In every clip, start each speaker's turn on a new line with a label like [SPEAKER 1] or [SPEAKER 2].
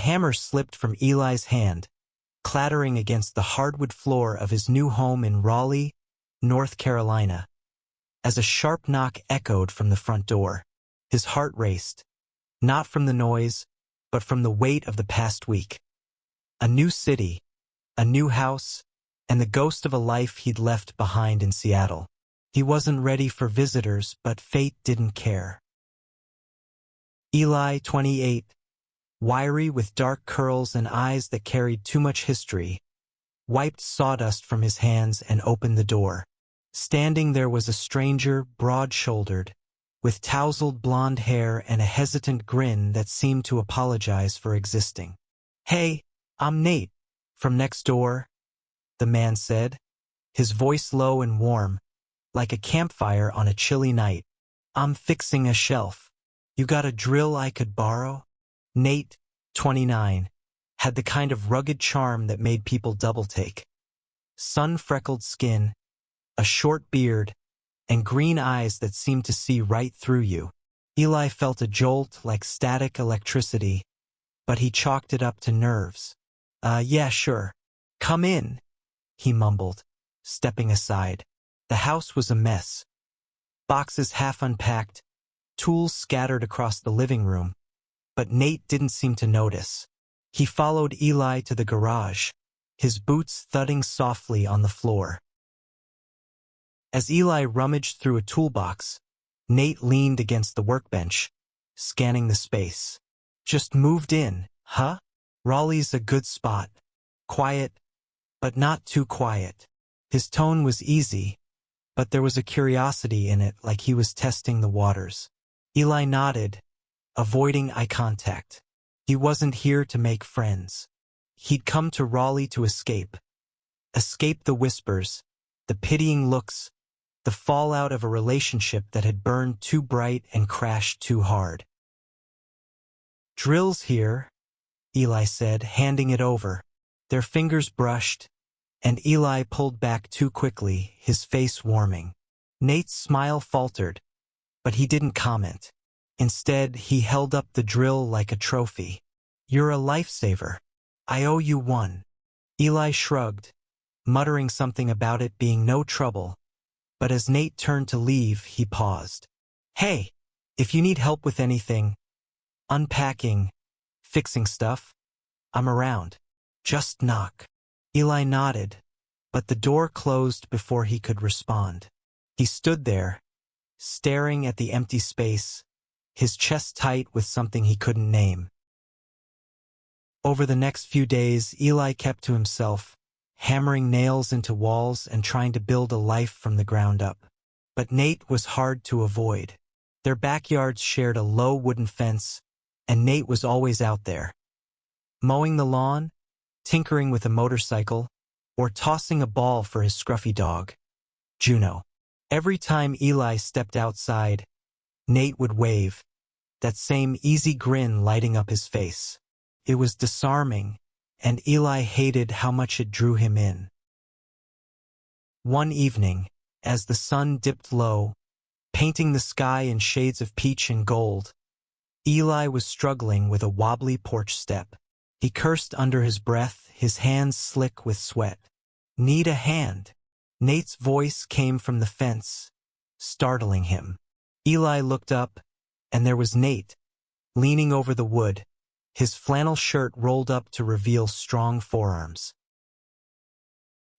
[SPEAKER 1] hammer slipped from Eli's hand, clattering against the hardwood floor of his new home in Raleigh, North Carolina. As a sharp knock echoed from the front door, his heart raced, not from the noise, but from the weight of the past week. A new city, a new house, and the ghost of a life he'd left behind in Seattle. He wasn't ready for visitors, but fate didn't care. Eli, 28, wiry with dark curls and eyes that carried too much history, wiped sawdust from his hands and opened the door. Standing there was a stranger, broad-shouldered, with tousled blonde hair and a hesitant grin that seemed to apologize for existing. "Hey, I'm Nate, from next door," the man said, his voice low and warm, like a campfire on a chilly night. "I'm fixing a shelf. You got a drill I could borrow?" Nate, 29, had the kind of rugged charm that made people double-take. Sun-freckled skin, a short beard, and green eyes that seemed to see right through you. Eli felt a jolt like static electricity, but he chalked it up to nerves. Yeah, sure. Come in," he mumbled, stepping aside. The house was a mess. Boxes half unpacked, tools scattered across the living room, but Nate didn't seem to notice. He followed Eli to the garage, his boots thudding softly on the floor. As Eli rummaged through a toolbox, Nate leaned against the workbench, scanning the space. "Just moved in, huh? Raleigh's a good spot. Quiet, but not too quiet." His tone was easy, but there was a curiosity in it, like he was testing the waters. Eli nodded, avoiding eye contact. He wasn't here to make friends. He'd come to Raleigh to escape. Escape the whispers, the pitying looks, the fallout of a relationship that had burned too bright and crashed too hard. "Drill's here," Eli said, handing it over. Their fingers brushed, and Eli pulled back too quickly, his face warming. Nate's smile faltered, but he didn't comment. Instead, he held up the drill like a trophy. "You're a lifesaver. I owe you one." Eli shrugged, muttering something about it being no trouble, but as Nate turned to leave, he paused. "Hey, if you need help with anything, unpacking, fixing stuff, I'm around. Just knock." Eli nodded, but the door closed before he could respond. He stood there, staring at the empty space, his chest tight with something he couldn't name. Over the next few days, Eli kept to himself, hammering nails into walls and trying to build a life from the ground up. But Nate was hard to avoid. Their backyards shared a low wooden fence, and Nate was always out there, mowing the lawn, tinkering with a motorcycle, or tossing a ball for his scruffy dog, Juno. Every time Eli stepped outside, Nate would wave, that same easy grin lighting up his face. It was disarming, and Eli hated how much it drew him in. One evening, as the sun dipped low, painting the sky in shades of peach and gold, Eli was struggling with a wobbly porch step. He cursed under his breath, his hands slick with sweat. "Need a hand?" Nate's voice came from the fence, startling him. Eli looked up, and there was Nate, leaning over the wood, his flannel shirt rolled up to reveal strong forearms.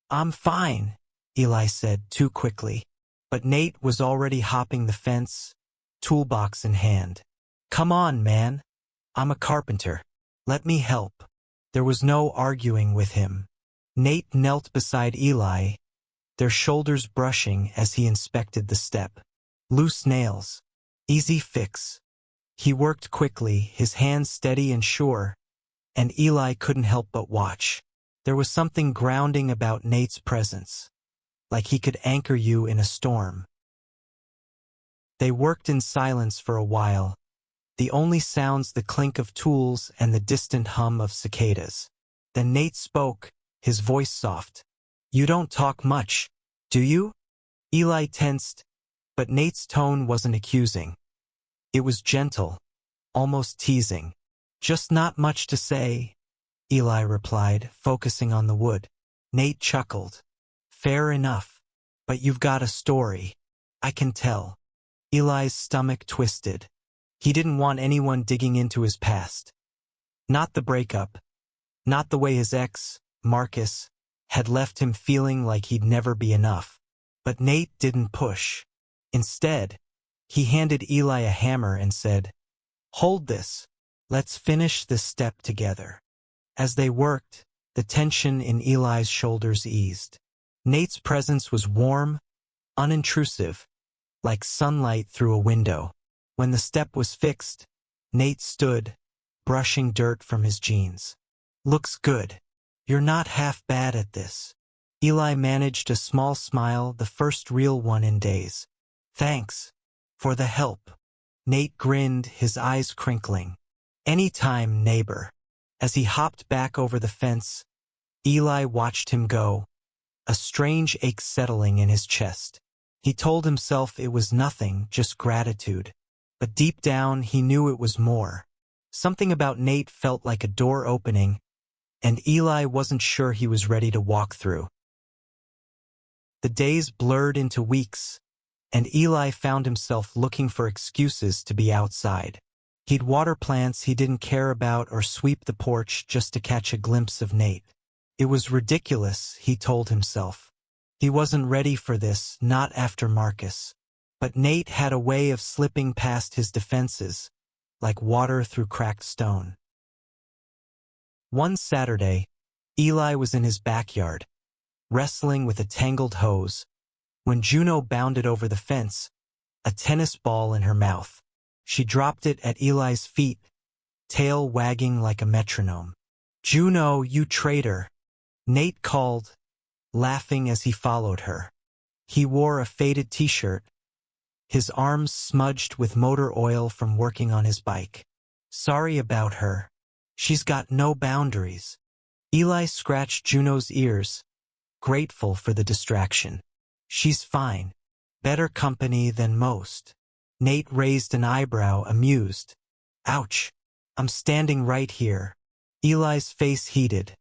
[SPEAKER 1] "I'm fine," Eli said too quickly, but Nate was already hopping the fence, toolbox in hand. "Come on, man. I'm a carpenter. Let me help." There was no arguing with him. Nate knelt beside Eli, their shoulders brushing as he inspected the step. Loose nails. Easy fix. He worked quickly, his hands steady and sure, and Eli couldn't help but watch. There was something grounding about Nate's presence, like he could anchor you in a storm. They worked in silence for a while, the only sounds the clink of tools and the distant hum of cicadas. Then Nate spoke, his voice soft. "You don't talk much, do you?" Eli tensed, but Nate's tone wasn't accusing. It was gentle, almost teasing. Just not much to say, Eli replied, focusing on the wood. Nate chuckled. Fair enough. But you've got a story. I can tell. Eli's stomach twisted. He didn't want anyone digging into his past. Not the breakup. Not the way his ex, Marcus, had left him feeling like he'd never be enough. But Nate didn't push. Instead, he handed Eli a hammer and said, "Hold this. Let's finish this step together." As they worked, the tension in Eli's shoulders eased. Nate's presence was warm, unintrusive, like sunlight through a window. When the step was fixed, Nate stood, brushing dirt from his jeans. "Looks good. You're not half bad at this." Eli managed a small smile, the first real one in days. "Thanks for the help." Nate grinned, his eyes crinkling. "Anytime, neighbor." As he hopped back over the fence, Eli watched him go, a strange ache settling in his chest. He told himself it was nothing, just gratitude. But deep down, he knew it was more. Something about Nate felt like a door opening, and Eli wasn't sure he was ready to walk through. The days blurred into weeks, and Eli found himself looking for excuses to be outside. He'd water plants he didn't care about or sweep the porch just to catch a glimpse of Nate. It was ridiculous, he told himself. He wasn't ready for this, not after Marcus. But Nate had a way of slipping past his defenses, like water through cracked stone. One Saturday, Eli was in his backyard, wrestling with a tangled hose, when Juno bounded over the fence, a tennis ball in her mouth. She dropped it at Eli's feet, tail wagging like a metronome. "Juno, you traitor," Nate called, laughing as he followed her. He wore a faded t-shirt, his arms smudged with motor oil from working on his bike. "Sorry about her. She's got no boundaries." Eli scratched Juno's ears, grateful for the distraction. "She's fine. Better company than most." Nate raised an eyebrow, amused. "Ouch. I'm standing right here." Eli's face heated,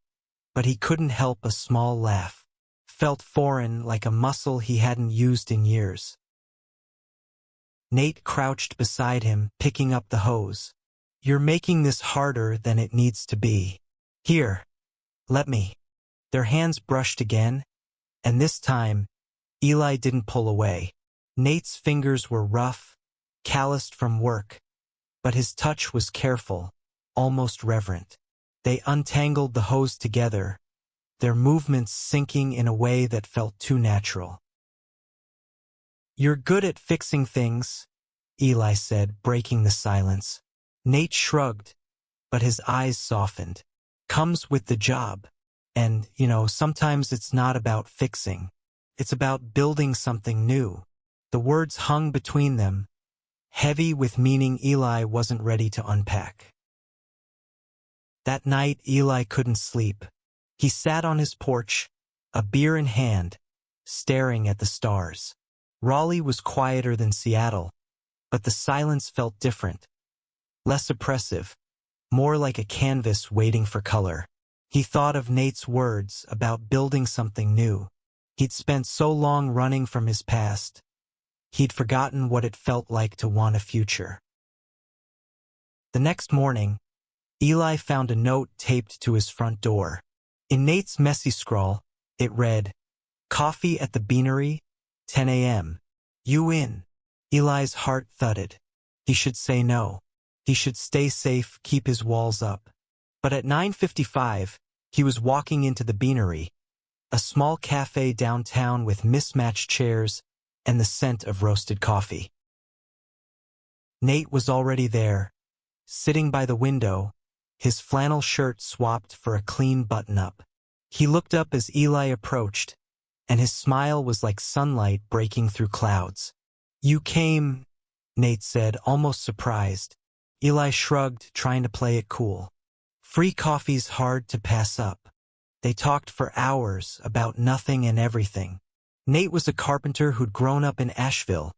[SPEAKER 1] but he couldn't help a small laugh. Felt foreign, like a muscle he hadn't used in years. Nate crouched beside him, picking up the hose. "You're making this harder than it needs to be. Here, let me." Their hands brushed again, and this time, Eli didn't pull away. Nate's fingers were rough, calloused from work, but his touch was careful, almost reverent. They untangled the hose together, their movements syncing in a way that felt too natural. "You're good at fixing things," Eli said, breaking the silence. Nate shrugged, but his eyes softened. "Comes with the job. And, sometimes it's not about fixing. It's about building something new." The words hung between them, heavy with meaning Eli wasn't ready to unpack. That night, Eli couldn't sleep. He sat on his porch, a beer in hand, staring at the stars. Raleigh was quieter than Seattle, but the silence felt different. Less oppressive, more like a canvas waiting for color. He thought of Nate's words about building something new. He'd spent so long running from his past, he'd forgotten what it felt like to want a future. The next morning, Eli found a note taped to his front door. In Nate's messy scrawl, it read, "Coffee at the Beanery, 10 a.m. You in?" Eli's heart thudded. He should say no. He should stay safe, keep his walls up. But at 9:55, he was walking into the Beanery, a small cafe downtown with mismatched chairs and the scent of roasted coffee. Nate was already there, sitting by the window, his flannel shirt swapped for a clean button-up. He looked up as Eli approached, and his smile was like sunlight breaking through clouds. "You came," Nate said, almost surprised. Eli shrugged, trying to play it cool. "Free coffee's hard to pass up." They talked for hours about nothing and everything. Nate was a carpenter who'd grown up in Asheville,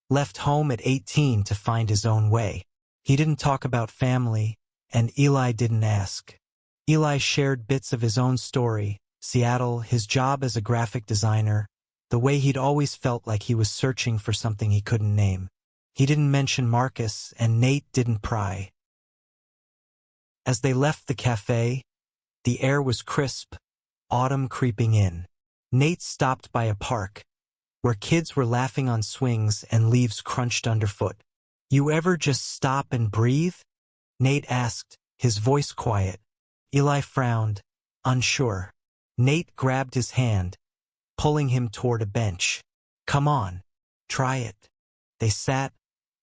[SPEAKER 1] left home at 18 to find his own way. He didn't talk about family, and Eli didn't ask. Eli shared bits of his own story, Seattle, his job as a graphic designer, the way he'd always felt like he was searching for something he couldn't name. He didn't mention Marcus, and Nate didn't pry. As they left the cafe, the air was crisp, autumn creeping in. Nate stopped by a park, where kids were laughing on swings and leaves crunched underfoot. "You ever just stop and breathe?" Nate asked, his voice quiet. Eli frowned, unsure. Nate grabbed his hand, pulling him toward a bench. "Come on, try it." They sat,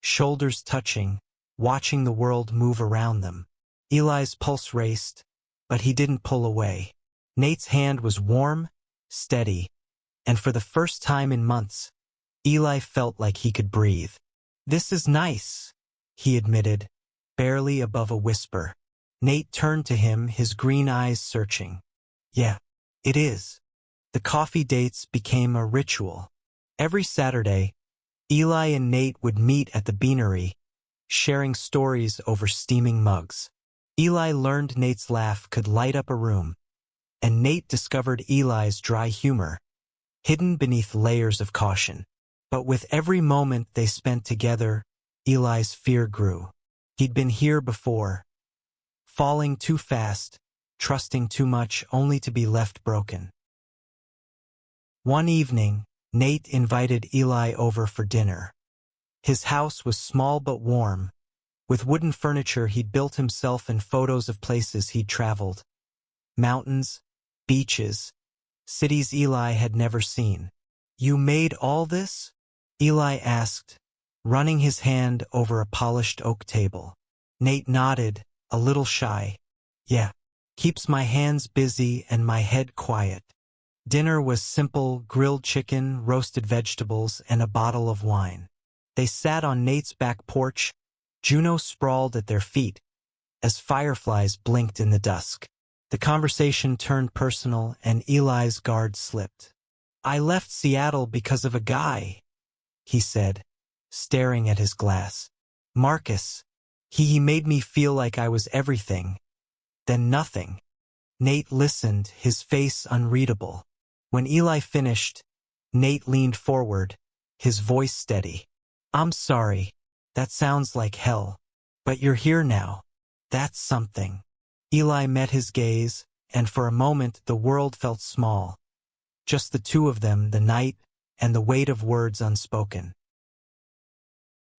[SPEAKER 1] shoulders touching, watching the world move around them. Eli's pulse raced, but he didn't pull away. Nate's hand was warm, steady, and for the first time in months, Eli felt like he could breathe. "This is nice," he admitted, barely above a whisper. Nate turned to him, his green eyes searching. "Yeah, it is." The coffee dates became a ritual. Every Saturday, Eli and Nate would meet at the beanery, sharing stories over steaming mugs. Eli learned Nate's laugh could light up a room, and Nate discovered Eli's dry humor, hidden beneath layers of caution. But with every moment they spent together, Eli's fear grew. He'd been here before, falling too fast, trusting too much only to be left broken. One evening, Nate invited Eli over for dinner. His house was small but warm, with wooden furniture he'd built himself and photos of places he'd traveled. Mountains, beaches, cities Eli had never seen. "You made all this?" Eli asked, running his hand over a polished oak table. Nate nodded, a little shy. "Yeah, keeps my hands busy and my head quiet." Dinner was simple: grilled chicken, roasted vegetables, and a bottle of wine. They sat on Nate's back porch, Juno sprawled at their feet, as fireflies blinked in the dusk. The conversation turned personal, and Eli's guard slipped. "I left Seattle because of a guy," he said, staring at his glass. "Marcus. He made me feel like I was everything, then nothing." Nate listened, his face unreadable. When Eli finished, Nate leaned forward, his voice steady. "I'm sorry. That sounds like hell. But you're here now. That's something." Eli met his gaze, and for a moment the world felt small. Just the two of them, the night, and the weight of words unspoken.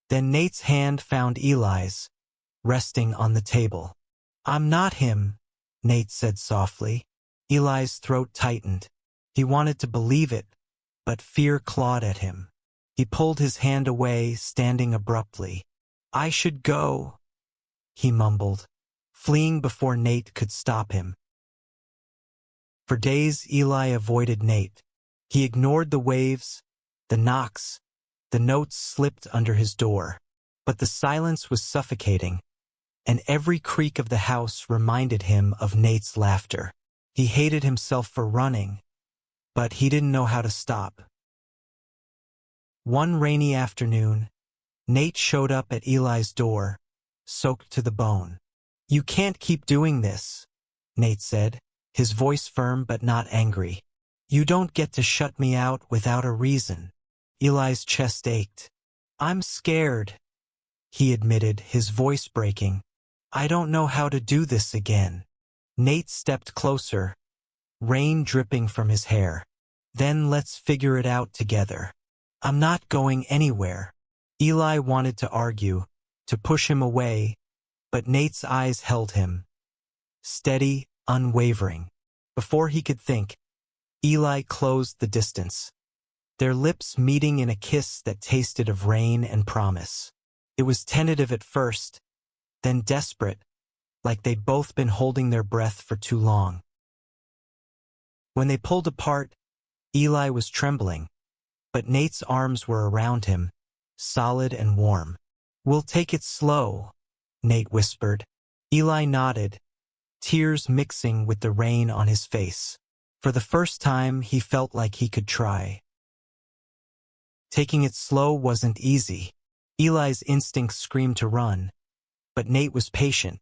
[SPEAKER 1] Then Nate's hand found Eli's, resting on the table. "I'm not him," Nate said softly. Eli's throat tightened. He wanted to believe it, but fear clawed at him. He pulled his hand away, standing abruptly. "I should go," he mumbled, fleeing before Nate could stop him. For days Eli avoided Nate. He ignored the waves, the knocks, the notes slipped under his door. But the silence was suffocating, and every creak of the house reminded him of Nate's laughter. He hated himself for running, but he didn't know how to stop. One rainy afternoon, Nate showed up at Eli's door, soaked to the bone. "You can't keep doing this," Nate said, his voice firm but not angry. "You don't get to shut me out without a reason." Eli's chest ached. "I'm scared," he admitted, his voice breaking. "I don't know how to do this again." Nate stepped closer, rain dripping from his hair. "Then let's figure it out together." "I'm not going anywhere." Eli wanted to argue, to push him away, but Nate's eyes held him, steady, unwavering. Before he could think, Eli closed the distance, their lips meeting in a kiss that tasted of rain and promise. It was tentative at first, then desperate, like they'd both been holding their breath for too long. When they pulled apart, Eli was trembling, but Nate's arms were around him, solid and warm. "We'll take it slow," Nate whispered. Eli nodded, tears mixing with the rain on his face. For the first time, he felt like he could try. Taking it slow wasn't easy. Eli's instincts screamed to run, but Nate was patient,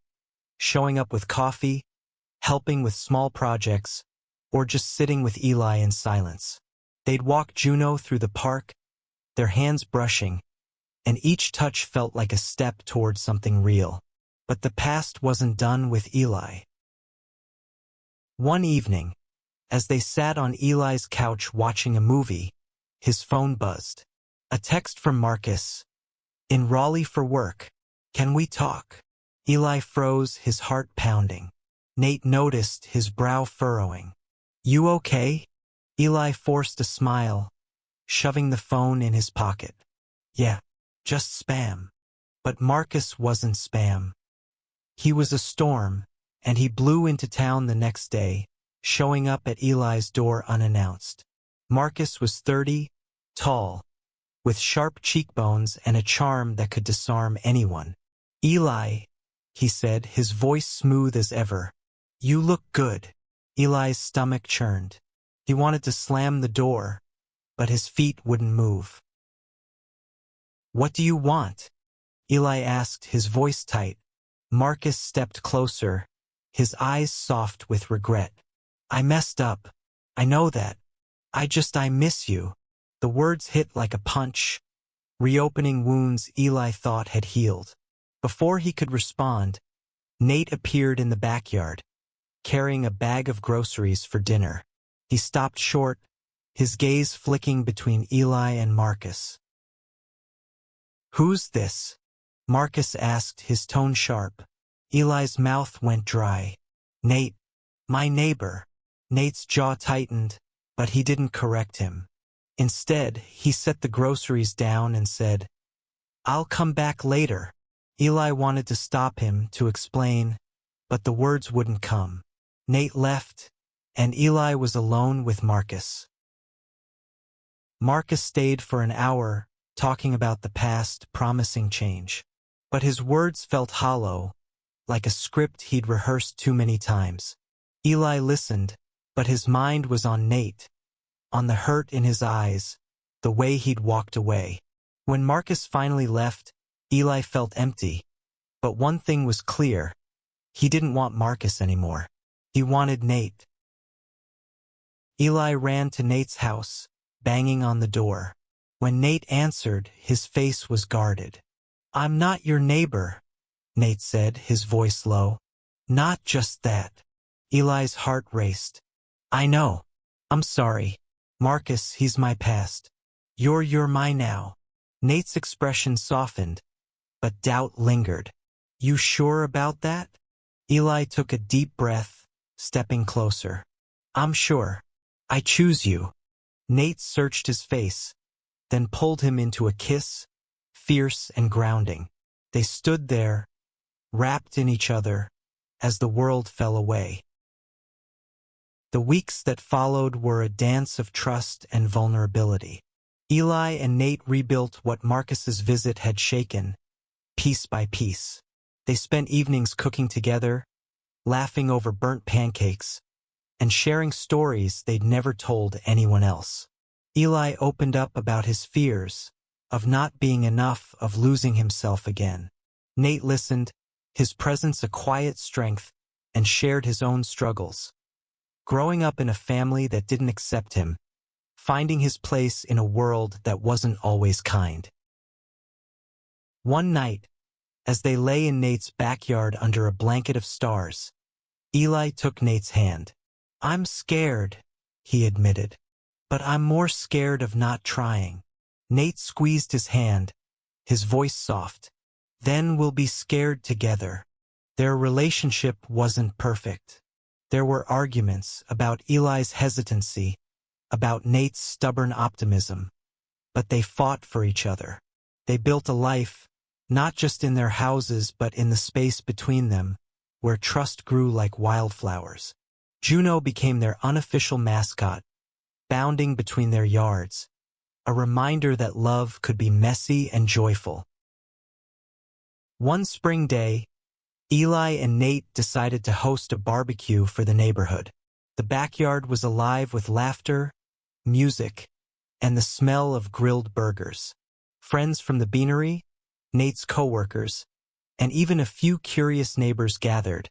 [SPEAKER 1] showing up with coffee, helping with small projects, or just sitting with Eli in silence. They'd walk Juno through the park, their hands brushing, and each touch felt like a step towards something real. But the past wasn't done with Eli. One evening, as they sat on Eli's couch watching a movie, his phone buzzed. A text from Marcus. In Raleigh for work. Can we talk? Eli froze, his heart pounding. Nate noticed, his brow furrowing. You okay? Eli forced a smile, shoving the phone in his pocket. Yeah, just spam. But Marcus wasn't spam. He was a storm, and he blew into town the next day, showing up at Eli's door unannounced. Marcus was 30, tall, with sharp cheekbones and a charm that could disarm anyone. Eli, he said, his voice smooth as ever. You look good. Eli's stomach churned. He wanted to slam the door, but his feet wouldn't move. What do you want? Eli asked, his voice tight. Marcus stepped closer, his eyes soft with regret. I messed up. I know that. I miss you. The words hit like a punch, reopening wounds Eli thought had healed. Before he could respond, Nate appeared in the backyard, carrying a bag of groceries for dinner. He stopped short, his gaze flicking between Eli and Marcus. Who's this? Marcus asked, his tone sharp. Eli's mouth went dry. Nate, my neighbor. Nate's jaw tightened, but he didn't correct him. Instead, he set the groceries down and said, I'll come back later. Eli wanted to stop him, to explain, but the words wouldn't come. Nate left, and Eli was alone with Marcus. Marcus stayed for an hour, talking about the past, promising change. But his words felt hollow, like a script he'd rehearsed too many times. Eli listened, but his mind was on Nate, on the hurt in his eyes, the way he'd walked away. When Marcus finally left, Eli felt empty. But one thing was clear. He didn't want Marcus anymore. He wanted Nate. Eli ran to Nate's house, banging on the door. When Nate answered, his face was guarded. I'm not your neighbor, Nate said, his voice low. Not just that. Eli's heart raced. I know. I'm sorry. Marcus, he's my past. You're my now. Nate's expression softened, but doubt lingered. You sure about that? Eli took a deep breath, stepping closer. I'm sure. I choose you. Nate searched his face, then pulled him into a kiss, fierce and grounding. They stood there, wrapped in each other, as the world fell away. The weeks that followed were a dance of trust and vulnerability. Eli and Nate rebuilt what Marcus's visit had shaken, piece by piece. They spent evenings cooking together, laughing over burnt pancakes, and sharing stories they'd never told anyone else. Eli opened up about his fears, of not being enough, of losing himself again. Nate listened, his presence a quiet strength, and shared his own struggles. Growing up in a family that didn't accept him, finding his place in a world that wasn't always kind. One night, as they lay in Nate's backyard under a blanket of stars, Eli took Nate's hand. I'm scared, he admitted, but I'm more scared of not trying. Nate squeezed his hand, his voice soft. Then we'll be scared together. Their relationship wasn't perfect. There were arguments about Eli's hesitancy, about Nate's stubborn optimism, but they fought for each other. They built a life, not just in their houses but in the space between them, where trust grew like wildflowers. Juno became their unofficial mascot, bounding between their yards, a reminder that love could be messy and joyful. One spring day, Eli and Nate decided to host a barbecue for the neighborhood. The backyard was alive with laughter, music, and the smell of grilled burgers. Friends from the beanery, Nate's coworkers, and even a few curious neighbors gathered,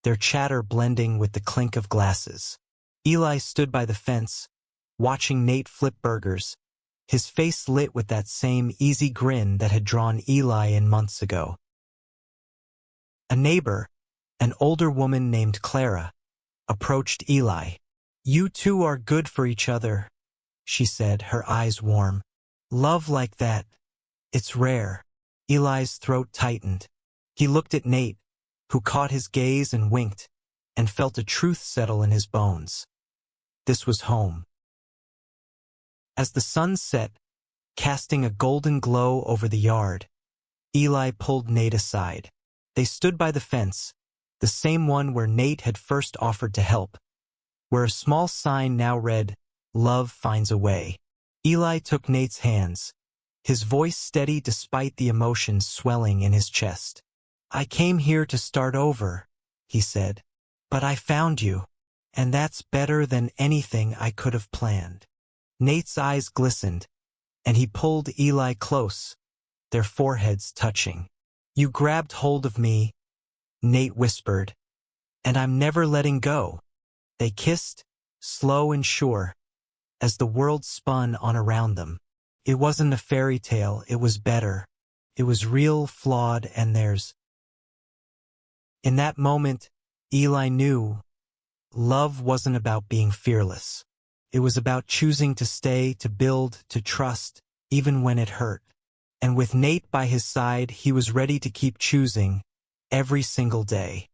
[SPEAKER 1] their chatter blending with the clink of glasses. Eli stood by the fence, watching Nate flip burgers, his face lit with that same easy grin that had drawn Eli in months ago. A neighbor, an older woman named Clara, approached Eli. "You two are good for each other," she said, her eyes warm. "Love like that, it's rare." Eli's throat tightened. He looked at Nate, who caught his gaze and winked, and felt a truth settle in his bones. This was home. As the sun set, casting a golden glow over the yard, Eli pulled Nate aside. They stood by the fence, the same one where Nate had first offered to help, where a small sign now read, "Love finds a way." Eli took Nate's hands, his voice steady despite the emotions swelling in his chest. "I came here to start over," he said, "but I found you, and that's better than anything I could have planned." Nate's eyes glistened, and he pulled Eli close, their foreheads touching. "You grabbed hold of me," Nate whispered, "and I'm never letting go." They kissed, slow and sure, as the world spun on around them. It wasn't a fairy tale, it was better. It was real, flawed, and theirs. In that moment, Eli knew love wasn't about being fearless. It was about choosing to stay, to build, to trust, even when it hurt. And with Nate by his side, he was ready to keep choosing every single day.